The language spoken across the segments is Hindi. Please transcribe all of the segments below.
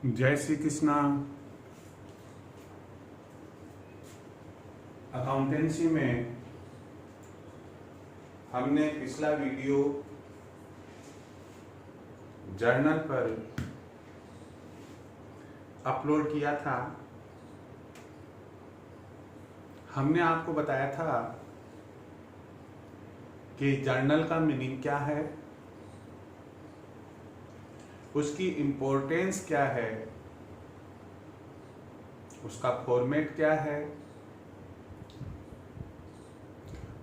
जय श्री कृष्णा। अकाउंटेंसी में हमने पिछला वीडियो जर्नल पर अपलोड किया था। हमने आपको बताया था कि जर्नल का मीनिंग क्या है, उसकी इम्पोर्टेंस क्या है, उसका फॉर्मेट क्या है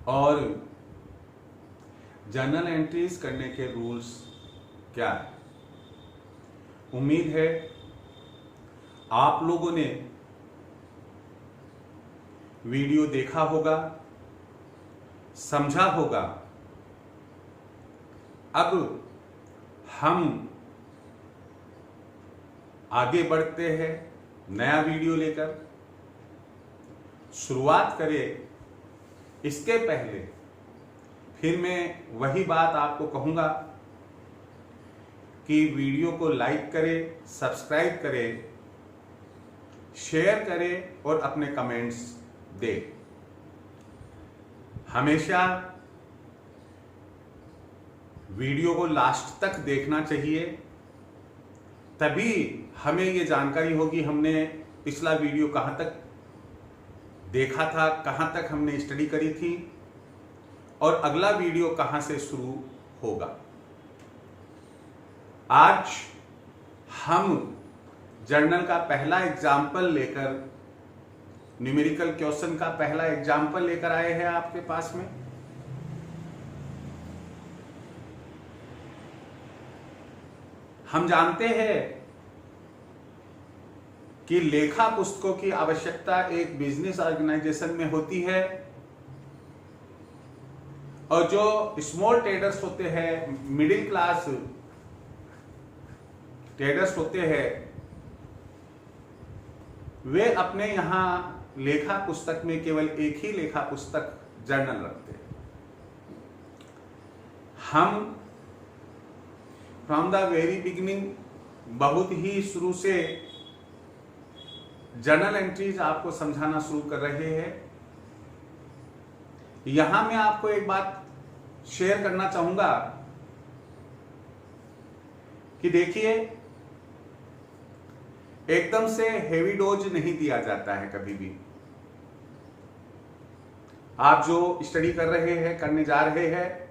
और जर्नल एंट्रीज करने के रूल्स क्या है। उम्मीद है आप लोगों ने वीडियो देखा होगा, समझा होगा। अब हम आगे बढ़ते हैं नया वीडियो लेकर। शुरुआत करें इसके पहले फिर मैं वही बात आपको कहूंगा कि वीडियो को लाइक करें, सब्सक्राइब करें, शेयर करें और अपने कमेंट्स दें। हमेशा वीडियो को लास्ट तक देखना चाहिए, तभी हमें ये जानकारी होगी हमने पिछला वीडियो कहां तक देखा था, कहां तक हमने स्टडी करी थी और अगला वीडियो कहां से शुरू होगा। आज हम जर्नल का पहला एग्जाम्पल लेकर, न्यूमेरिकल क्वेश्चन का पहला एग्जाम्पल लेकर आए हैं आपके पास में। हम जानते हैं कि लेखा पुस्तकों की आवश्यकता एक बिजनेस ऑर्गेनाइजेशन में होती है और जो स्मॉल ट्रेडर्स होते हैं, मिडिल क्लास ट्रेडर्स होते हैं, वे अपने यहां लेखा पुस्तक में केवल एक ही लेखा पुस्तक जर्नल रखते हैं। हम फ्रॉम द वेरी बिगिनिंग, बहुत ही शुरू से जर्नल एंट्रीज आपको समझाना शुरू कर रहे हैं। यहां मैं आपको एक बात शेयर करना चाहूंगा कि देखिए, एकदम से हेवी डोज नहीं दिया जाता है कभी भी। आप जो स्टडी कर रहे हैं, करने जा रहे हैं,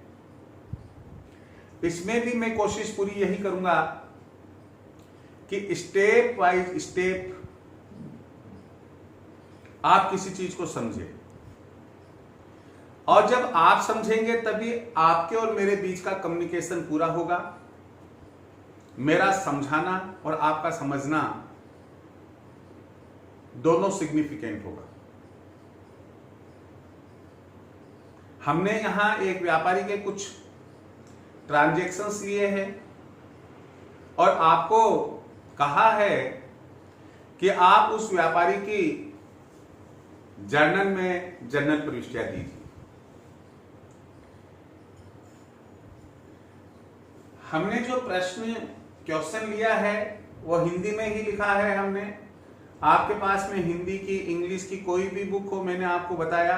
इसमें भी मैं कोशिश पूरी यही करूंगा कि स्टेप बाय स्टेप आप किसी चीज को समझें, और जब आप समझेंगे तभी आपके और मेरे बीच का कम्युनिकेशन पूरा होगा। मेरा समझाना और आपका समझना दोनों सिग्निफिकेंट होगा। हमने यहां एक व्यापारी के कुछ ट्रांजैक्शंस लिए हैं और आपको कहा है कि आप उस व्यापारी की जर्नल में जर्नल प्रविष्टियां दीजिए। हमने जो प्रश्न क्वेश्चन लिया है वो हिंदी में ही लिखा है। हमने आपके पास में हिंदी की, इंग्लिश की कोई भी बुक हो, मैंने आपको बताया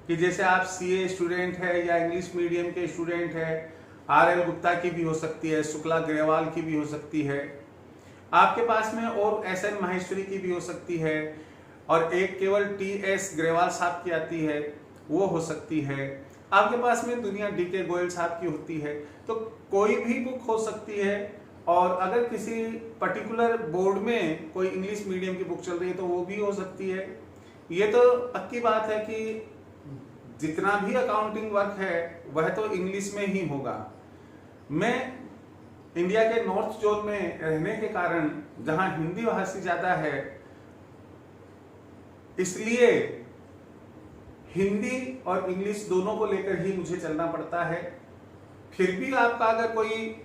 कि जैसे आप सीए स्टूडेंट है या इंग्लिश मीडियम के स्टूडेंट है, आर.एल. गुप्ता की भी हो सकती है, शुक्ला ग्रेवाल की भी हो सकती है, आपके पास में और एस.एन. माहेश्वरी की भी हो सकती है, और एक केवल टी.एस. ग्रेवाल साहब की आती है, वो हो सकती है। आपके पास में दुनिया डी.के. गोयल साहब की होती है। तो कोई भी बुक हो सकती है, और अगर किसी पर्टिकुलर बोर्ड में कोई इंग्लिश मीडियम की बुक चल रही है तो वो भी हो सकती है। ये तो पक्की बात है कि जितना भी अकाउंटिंग वर्क है वह तो इंग्लिश में ही होगा। मैं इंडिया के नॉर्थ जोन में रहने के कारण, जहां हिंदी भाषी ज्यादा है, इसलिए हिंदी और इंग्लिश दोनों को लेकर ही मुझे चलना पड़ता है। फिर भी आपका अगर कोई,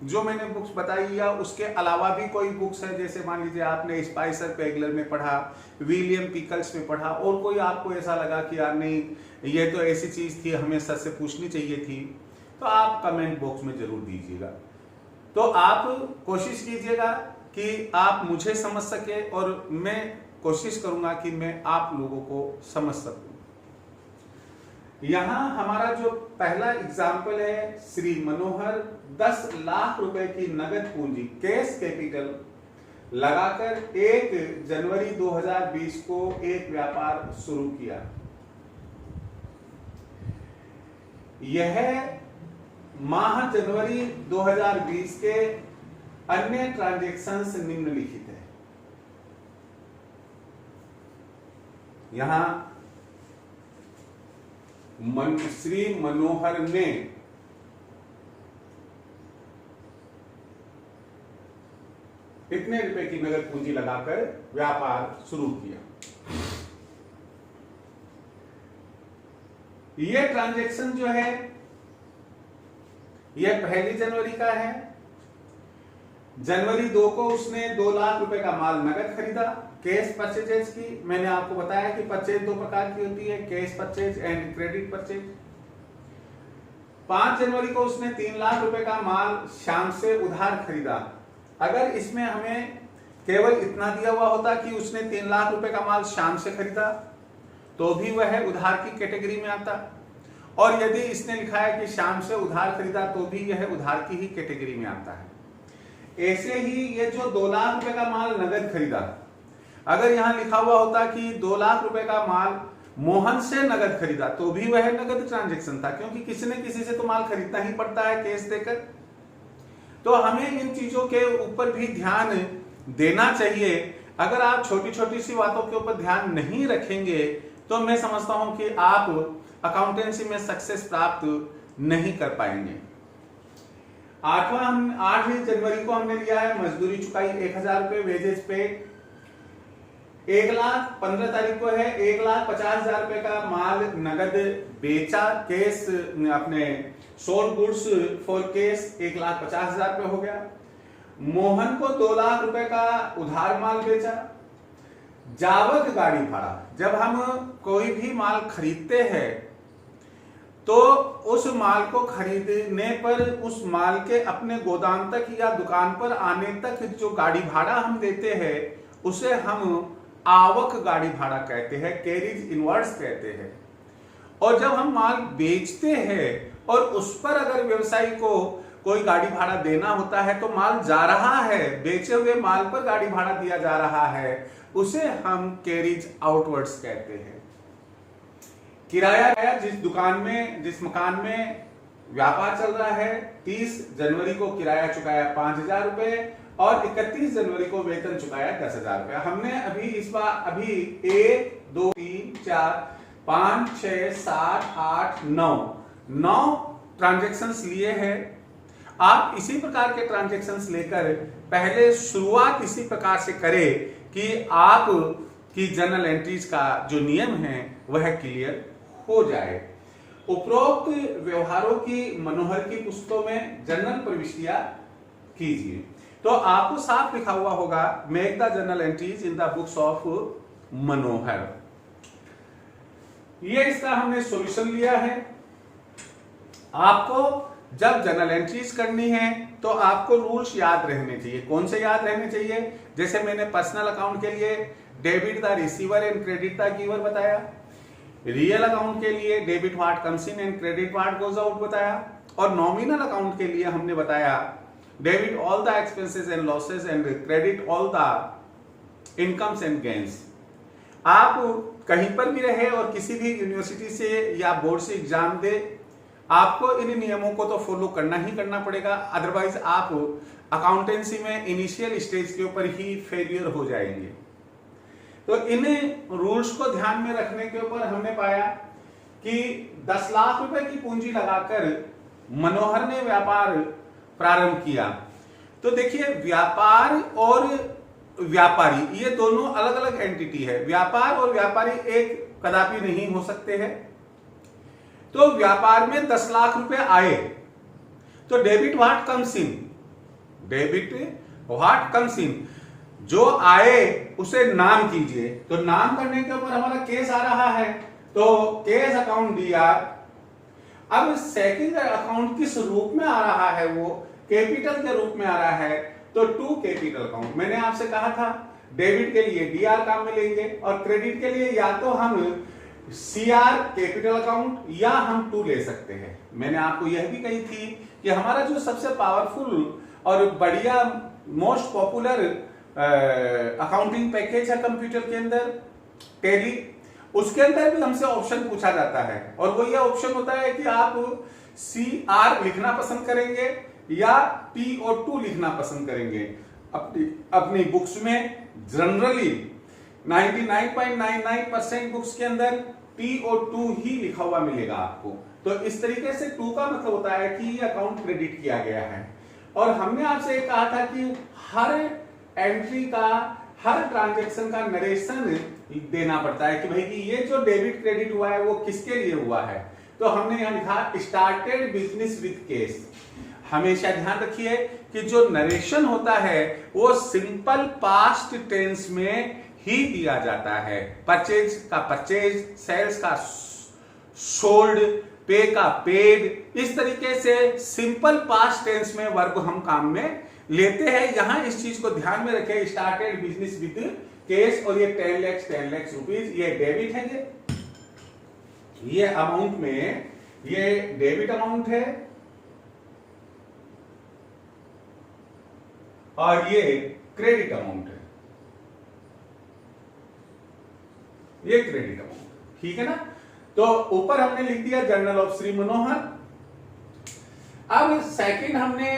जो मैंने बुक्स बताई या उसके अलावा भी कोई बुक्स है, जैसे मान लीजिए आपने स्पाइसर पेगलर में पढ़ा, विलियम पिकल्स में पढ़ा, और कोई आपको ऐसा लगा कि यार नहीं ये तो ऐसी चीज थी, हमें सर से पूछनी चाहिए थी, तो आप कमेंट बॉक्स में जरूर दीजिएगा। तो आप कोशिश कीजिएगा कि आप मुझे समझ सके और मैं कोशिश करूंगा कि मैं आप लोगों को समझ सकूं। यहां हमारा जो पहला एग्जाम्पल है, श्री मनोहर 10 लाख रुपए की नगद पूंजी कैश कैपिटल लगाकर 1 जनवरी 2020 को एक व्यापार शुरू किया। यह माह जनवरी 2020 के अन्य ट्रांजैक्शंस निम्नलिखित है। यहां श्री मनोहर ने कितने रुपए की नगद पूंजी लगाकर व्यापार शुरू किया। यह ट्रांजैक्शन जो है यह 1 जनवरी का है। जनवरी 2 को उसने 2 लाख रुपए का माल नगद खरीदा, कैश परचेजेज की। मैंने आपको बताया कि परचेज 2 प्रकार की होती है, cash purchase and credit purchase. 5 जनवरी को उसने 3 लाख रुपए का माल शाम से उधार खरीदा। अगर इसमें हमें केवल इतना दिया हुआ होता कि उसने 3 लाख रुपए का माल शाम से खरीदा तो भी वह उधार की कैटेगरी में आता, और यदि इसने लिखा है कि शाम से उधार खरीदा तो भी यह उधार की ही कैटेगरी में आता है। ऐसे ही ये जो 2 लाख रुपए का माल नगद खरीदा, अगर यहां लिखा हुआ होता कि 2 लाख रुपए का माल मोहन से नगद खरीदा तो भी वह नगद ट्रांजैक्शन था, क्योंकि किसी न किसी से तो माल खरीदना ही पड़ता है कैश देकर। तो हमें इन चीजों के ऊपर भी ध्यान देना चाहिए। अगर आप छोटी छोटी सी बातों के ऊपर ध्यान नहीं रखेंगे तो मैं समझता हूं कि आप अकाउंटेंसी में सक्सेस प्राप्त नहीं कर पाएंगे। 8 जनवरी को हमने लिया है मजदूरी चुकाई 1000 रुपए, वेजेज पे 1,15 तारीख को है 1,50,000 रुपए का माल नगद बेचा, केस अपने सोल्ड गुड्स फॉर केस 1,50,000 रुपए हो गया। मोहन को 2 लाख रुपए का उधार माल बेचा। जावक गाड़ी भाड़ा, जब हम कोई भी माल खरीदते हैं तो उस माल को खरीदने पर उस माल के अपने गोदाम तक या दुकान पर आने तक जो गाड़ी भाड़ा हम देते हैं उसे हम आवक गाड़ी भाड़ा कहते हैं, कैरिज इनवर्स कहते हैं। और जब हम माल बेचते हैं और उस पर अगर व्यवसायी को कोई गाड़ी भाड़ा देना होता है तो माल जा रहा है, बेचे हुए माल पर गाड़ी भाड़ा दिया जा रहा है, उसे हम कैरिज आउटवर्ड्स कहते हैं। किराया, जिस दुकान में जिस मकान में व्यापार चल रहा है 30 जनवरी को किराया चुकाया 5,000 रुपए और 31 जनवरी को वेतन चुकाया 10,000 रुपए। हमने अभी इस बार 1 2 3 4 5 6 7 8 9 ट्रांजैक्शंस लिए हैं। आप इसी प्रकार के ट्रांजैक्शंस लेकर पहले शुरुआत इसी प्रकार से करें कि आप की जर्नल एंट्रीज का जो नियम है वह क्लियर हो जाए। उपरोक्त व्यवहारों की मनोहर की पुस्तकों में जर्नल प्रविष्टियां कीजिए। तो आपको साफ लिखा हुआ होगा make the journal entries in the books of Manohar. ये इसका हमने सॉल्यूशन लिया है। आपको जब जर्नल एंट्रीज करनी है तो आपको रूल्स याद रहने चाहिए। कौन से याद रहने चाहिए? जैसे मैंने पर्सनल अकाउंट के लिए debit the receiver and credit the giver बताया, रियल अकाउंट के लिए debit what comes in and credit what goes out बताया, और नॉमिनल अकाउंट के लिए हमने बताया debit all the expenses and losses and credit all the incomes and gains. आप कहीं पर भी रहे और किसी भी यूनिवर्सिटी से या बोर्ड से एग्जाम दे, आपको इन नियमों को तो फॉलो करना ही करना पड़ेगा, अदरवाइज आप अकाउंटेंसी में इनिशियल स्टेज के ऊपर ही फेलियर हो जाएंगे। तो इन रूल्स को ध्यान में रखने के ऊपर हमने पाया कि 10 लाख रुपए की पूंजी लगाकर मनोहर ने व्यापार प्रारंभ किया। तो देखिए, व्यापार और व्यापारी ये दोनों अलग अलग एंटिटी है। व्यापार और व्यापारी एक कदापि नहीं हो सकते हैं। तो व्यापार में 10 लाख रुपए आए तो debit what comes in, debit what comes in, जो आए उसे नाम कीजिए। तो नाम करने के ऊपर हमारा केस आ रहा है, तो केस अकाउंट डीआर। अब सेकंड अकाउंट किस रूप में आ रहा है? वो कैपिटल के रूप में आ रहा है। तो टू कैपिटल अकाउंट। मैंने आपसे कहा था डेबिट के लिए डीआर काम में लेंगे और क्रेडिट के लिए या तो हम सीआर कैपिटल अकाउंट या हम टू ले सकते हैं। मैंने आपको यह भी कही थी कि हमारा जो सबसे पावरफुल और बढ़िया मोस्ट पॉपुलर अकाउंटिंग पैकेज है कंप्यूटर के अंदर टैली, उसके अंदर भी हमसे ऑप्शन पूछा जाता है और वो ये ऑप्शन होता है कि आप सी आर लिखना पसंद करेंगे या टी और टू लिखना पसंद करेंगे। अपनी बुक्स में जनरली 99.99% बुक्स के अंदर टी और टू ही लिखा हुआ मिलेगा आपको। तो इस तरीके से टू का मतलब होता है कि ये अकाउंट क्रेडिट किया गया है। और हमने आपसे कहा था कि हर एंट्री का, हर ट्रांजैक्शन का नरेशन देना पड़ता है कि भाई कि ये जो डेबिट क्रेडिट हुआ है वो किसके लिए हुआ है। तो हमने यहां लिखा स्टार्टेड बिजनेस विद केस। हमेशा ध्यान रखिए कि जो नरेशन होता है वो सिंपल पास्ट टेंस में ही दिया जाता है। परचेज का परचेज, सेल्स का सोल्ड, पे का पेड, इस तरीके से सिंपल पास्ट टेंस में वर्ब हम काम में लेते हैं। यहां इस चीज को ध्यान में रखें, स्टार्टेड बिजनेस विद केस। और ये 10 लाख रुपीज ये डेबिट है, ये अमाउंट में ये डेबिट अमाउंट है और ये क्रेडिट अमाउंट है, ये क्रेडिट अमाउंट, ठीक है ना। तो ऊपर हमने लिख दिया जर्नल ऑफ श्री मनोहर। अब सेकंड हमने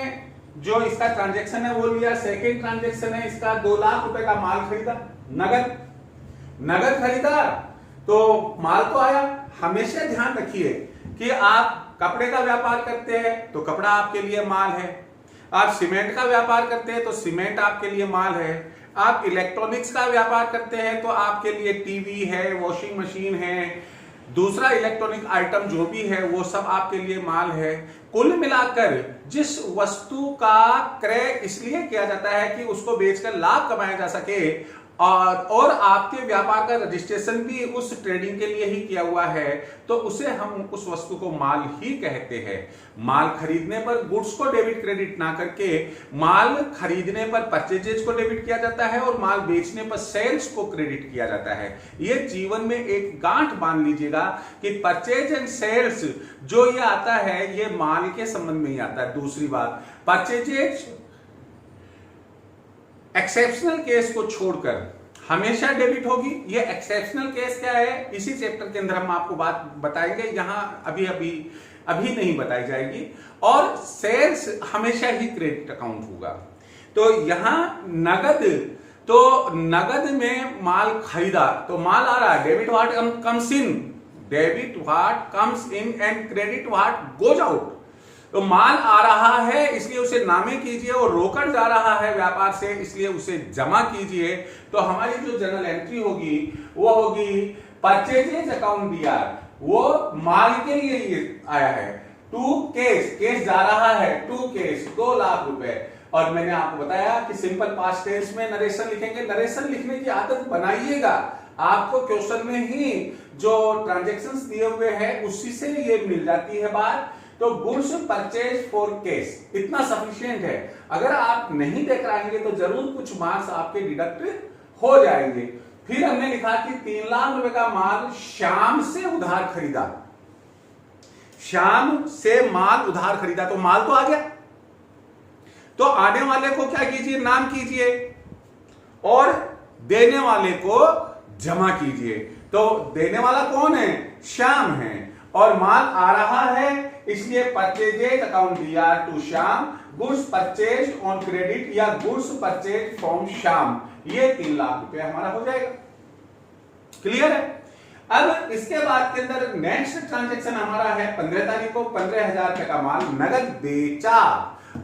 जो इसका ट्रांजैक्शन है वो लिया। सेकंड ट्रांजैक्शन है इसका 2 लाख रुपए का माल खरीदा, नगद खरीदा तो माल तो आया। हमेशा ध्यान रखिए कि आप कपड़े का व्यापार करते हैं तो कपड़ा आपके लिए माल है, आप सीमेंट का व्यापार करते हैं तो सीमेंट आपके लिए माल है, आप इलेक्ट्रॉनिक्स का व्यापार करते हैं तो आपके लिए टीवी है, वॉशिंग मशीन है, दूसरा इलेक्ट्रॉनिक आइटम जो भी है वो सब आपके लिए माल है। कुल मिलाकर जिस वस्तु का क्रय इसलिए किया जाता है कि उसको बेचकर लाभ कमाया जा सके और आपके व्यापार का रजिस्ट्रेशन भी उस ट्रेडिंग के लिए ही किया हुआ है, तो उसे हम उस वस्तु को माल ही कहते हैं। माल खरीदने पर गुड्स को डेबिट क्रेडिट ना करके माल खरीदने पर परचेजेज को डेबिट किया जाता है और माल बेचने पर सेल्स को क्रेडिट किया जाता है। ये जीवन में एक गांठ बांध लीजिएगा कि परचेज एंड सेल्स जो ये आता है ये माल के संबंध में ही आता है। दूसरी बात, परचेजेज एक्सेप्शनल केस को छोड़कर हमेशा डेबिट होगी। ये एक्सेप्शनल केस क्या है इसी चैप्टर के अंदर हम आपको बात बताएंगे, यहां अभी नहीं बताई जाएगी। और सेल्स हमेशा ही क्रेडिट अकाउंट होगा। तो यहां नगद में माल खरीदा तो माल आ रहा है, debit what comes in, debit what comes in and credit what goes out. तो माल आ रहा है इसलिए उसे नामे कीजिए और रोकड़ जा रहा है व्यापार से इसलिए उसे जमा कीजिए। तो हमारी जो जर्नल एंट्री होगी वो होगी परचेजेज अकाउंट डीआर, वो माल के लिए ये आया है। टू केस जा रहा है, टू केस 2 लाख रुपए। और मैंने आपको बताया कि सिंपल पास्ट टेंस में नरेशन लिखेंगे। नरेशन लिखने की आदत बनाइएगा, आपको क्वेश्चन में ही जो ट्रांजैक्शंस दिए हुए हैं उसी से ये मिल जाती है बात। तो गुड्स परचेज फॉर केस इतना सफिशिएंट है। अगर आप नहीं देख पाएंगे तो जरूर कुछ मार्क्स आपके डिडक्ट हो जाएंगे। फिर हमने लिखा कि 3 लाख रुपए का माल श्याम से उधार खरीदा, श्याम से माल उधार खरीदा तो माल तो आ गया। तो आने वाले को क्या कीजिए, नाम कीजिए और देने वाले को जमा कीजिए। तो देने वाला कौन है, श्याम है, और माल आ रहा है इसलिए purchases account DR to Shyam, goods purchase on credit या गुड्स परचेज फ्रॉम श्याम, ये 3 लाख रुपए हमारा हो जाएगा। क्लियर है। अब इसके बाद के अंदर नेक्स्ट ट्रांजैक्शन हमारा है 15 तारीख को 15,000 रुपए का माल नगद बेचा।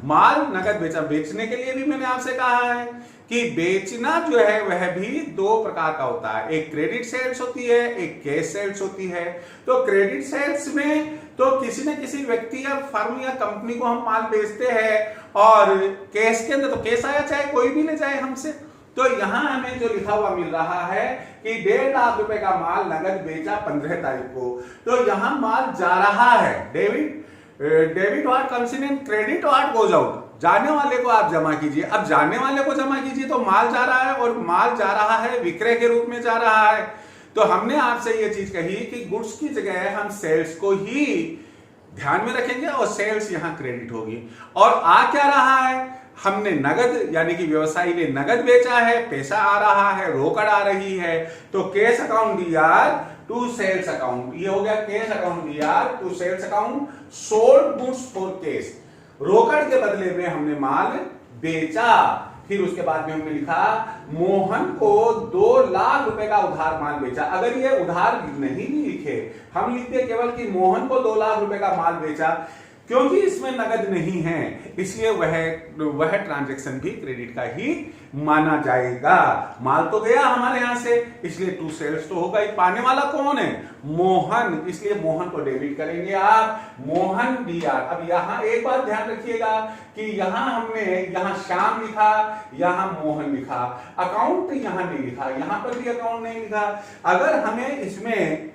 माल नगद बेचा, बेचने के लिए भी मैंने आपसे कहा है कि बेचना जो है वह भी 2 प्रकार का होता है, एक क्रेडिट सेल्स होती है, एक कैश सेल्स होती है। तो क्रेडिट सेल्स में तो किसी न किसी व्यक्ति या फर्म या कंपनी को हम माल बेचते हैं और कैश के अंदर तो कैश आया चाहे कोई भी ले जाए हमसे। तो यहां हमें जो लिखा हुआ मिल रहा है कि 1.5 लाख रुपए का माल नगद बेचा 15 तारीख को, तो यहां माल जा रहा है, debit what comes in and credit what goes out, जाने वाले को आप जमा कीजिए। अब जाने वाले को जमा कीजिए तो माल जा रहा है, और माल जा रहा है विक्रय के रूप में जा रहा है। तो हमने आपसे ये चीज कही कि गुड्स की जगह हम सेल्स को ही ध्यान में रखेंगे और सेल्स यहां क्रेडिट होगी। और आ क्या रहा है, हमने नगद, यानी कि व्यवसायी ने नगद बेचा है, पैसा आ रहा है, रोकड़ आ रही है, तो cash account DR to sales account, ये हो गया cash account DR to sales account, sold goods for cash, रोकड़ के बदले में हमने माल बेचा। फिर उसके बाद में हमने लिखा मोहन को 2 लाख रुपए का उधार माल बेचा। अगर ये उधार नहीं भी लिखे, हम लिखते केवल कि मोहन को 2 लाख रुपए का माल बेचा, क्योंकि इसमें नगद नहीं है इसलिए वह ट्रांजैक्शन भी क्रेडिट का ही माना जाएगा। माल तो गया हमारे यहां से, इसलिए टू सेल्स तो होगा ही। पाने वाला कौन है, मोहन, इसलिए मोहन को डेबिट करेंगे आप, मोहन डीआर। अब यहां एक बात ध्यान रखिएगा कि यहां हमने यहां श्याम लिखा, यहां मोहन लिखा, अकाउंट यहां नहीं लिखा, यहां पर भी अकाउंट नहीं लिखा। अगर हमें इसमें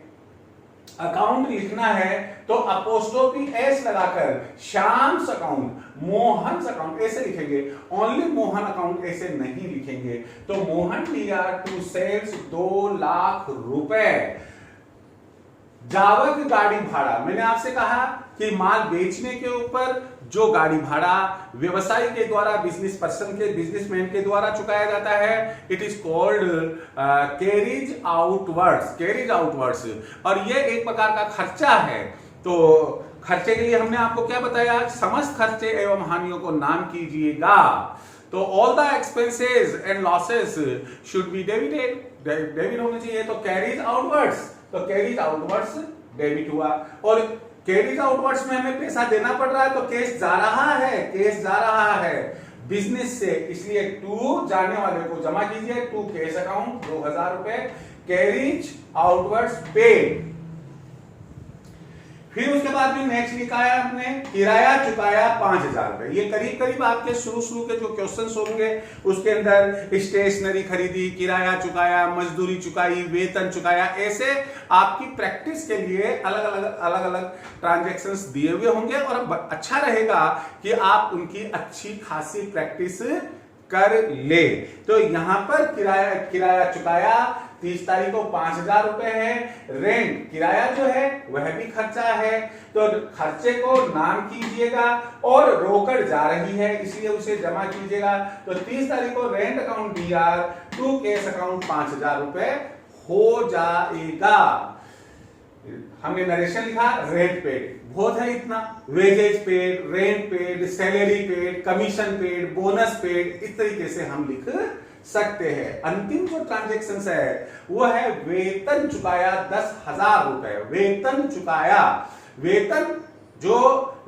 अकाउंट लिखना है तो अपोस्ट्रोफी एस लगाकर श्याम्स अकाउंट, मोहन अकाउंट ऐसे लिखेंगे, ओनली मोहन अकाउंट ऐसे नहीं लिखेंगे। तो Mohan DR to sales 2 lakh रुपए। जावक गाड़ी भाड़ा, मैंने आपसे कहा कि माल बेचने के ऊपर जो गाड़ी भाड़ा व्यवसायी के द्वारा, बिजनेस पर्सन के, बिजनेसमैन के द्वारा चुकाया जाता है, it is called carriage outwards, carriage outwards. और ये एक प्रकार का खर्चा है। तो खर्चे के लिए हमने आपको क्या बताया, समस्त खर्चे एवं हानियों को नाम कीजिएगा। तो all the expenses and losses should be debited, debit होने चाहिए। तो कैरिज आउटवर्ड्स, तो कैरिज आउटवर्ड्स डेबिट हुआ। और कैरिज आउटवर्ड्स में हमें पैसा देना पड़ रहा है, तो कैश जा रहा है, कैश जा रहा है बिजनेस से, इसलिए टू जाने वाले को जमा कीजिए, टू कैश अकाउंट 2000 रुपए, कैरिज आउटवर्ड्स पेड। फिर उसके बाद में नेक्स्ट लिखाया हमने किराया चुकाया 5000 रुपए। ये करीब करीब आपके शुरू के जो क्वेश्चंस होंगे उसके अंदर स्टेशनरी खरीदी, किराया चुकाया, मजदूरी चुकाई, वेतन चुकाया, ऐसे आपकी प्रैक्टिस के लिए अलग अलग ट्रांजैक्शंस दिए हुए होंगे। और अच्छा रहेगा कि आप उनकी अच्छी खासी प्रैक्टिस कर ले। तो यहां पर किराया चुकाया 30 तारीख को 5000 रुपए है। रेंट, किराया जो है वह भी खर्चा है, तो खर्चे को नाम कीजिएगा और रोकड़ जा रही है इसलिए उसे जमा कीजिएगा। तो 30 तारीख को rent account DR to cash account 5000 रुपए हो जाएगा। हमने नरेशन लिखा, रेंट पेड बहुत है इतना, wages paid, rent paid, salary paid, commission paid, bonus paid, इस तरीके से हम लिख सकते हैं। अंतिम जो ट्रांजैक्शन है वो है वेतन चुकाया 10,000 रुपए, वेतन चुकाया। वेतन जो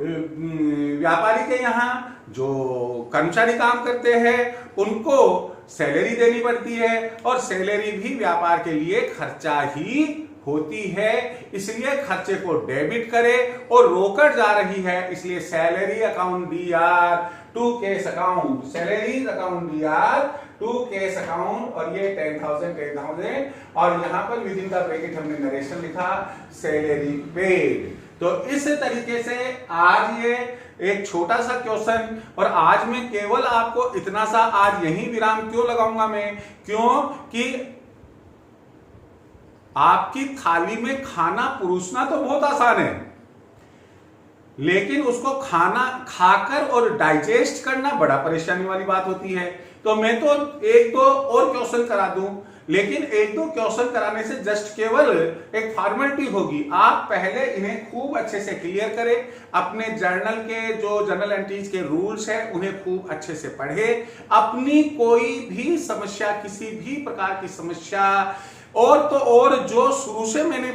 व्यापारी के यहाँ जो कर्मचारी काम करते हैं उनको सैलरी देनी पड़ती है, और सैलरी भी व्यापार के लिए खर्चा ही होती है, इसलिए खर्चे को डेबिट करे। और रोकड़ जा रही है इसलिए salary account DR to cash account, salary account DR to cash account, और ये 10,000 और यहां पर विद इन द ब्रैकेट हमने नरेशन लिखा सैलरी पेड। तो इस तरीके से आज ये एक छोटा सा क्वेश्चन, और आज मैं केवल आपको इतना सा आज यही विराम क्यों लगाऊंगा मैं, क्योंकि आपकी थाली में खाना परोसना तो बहुत आसान है, लेकिन उसको खाना खाकर और डाइजेस्ट करना बड़ा परेशानी वाली बात होती है। तो मैं तो 1-2 और क्वेश्चन करा दूं, लेकिन 1-2 क्वेश्चन कराने से जस्ट केवल एक फॉर्मेलिटी होगी। आप पहले इन्हें खूब अच्छे से क्लियर करें, अपने जर्नल के जो जर्नल एंट्रीज के रूल्स हैं उन्हें खूब अच्छे से पढ़ें। अपनी कोई भी समस्या, किसी भी प्रकार की समस्या और जो शुरू से मैंने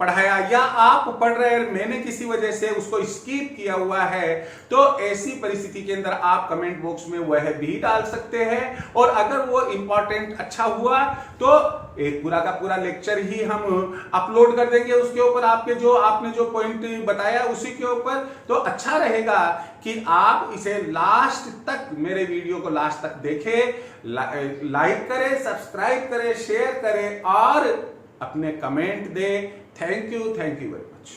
पढ़ाया या आप पढ़ रहे हैं मैंने किसी वजह से उसको स्किप किया हुआ है, तो ऐसी परिस्थिति के अंदर आप कमेंट बॉक्स में वह भी डाल सकते हैं। और अगर वो इंपॉर्टेंट अच्छा हुआ तो एक पूरा का पूरा लेक्चर ही हम अपलोड कर देंगे उसके ऊपर, आपने जो पॉइंट बताया उसी के ऊपर। तो अच्छा रहेगा कि आप इसे लास्ट तक, मेरे वीडियो को लास्ट तक देखें, लाइक करें, सब्सक्राइब करें, शेयर करें और अपने कमेंट दें। Thank you very much.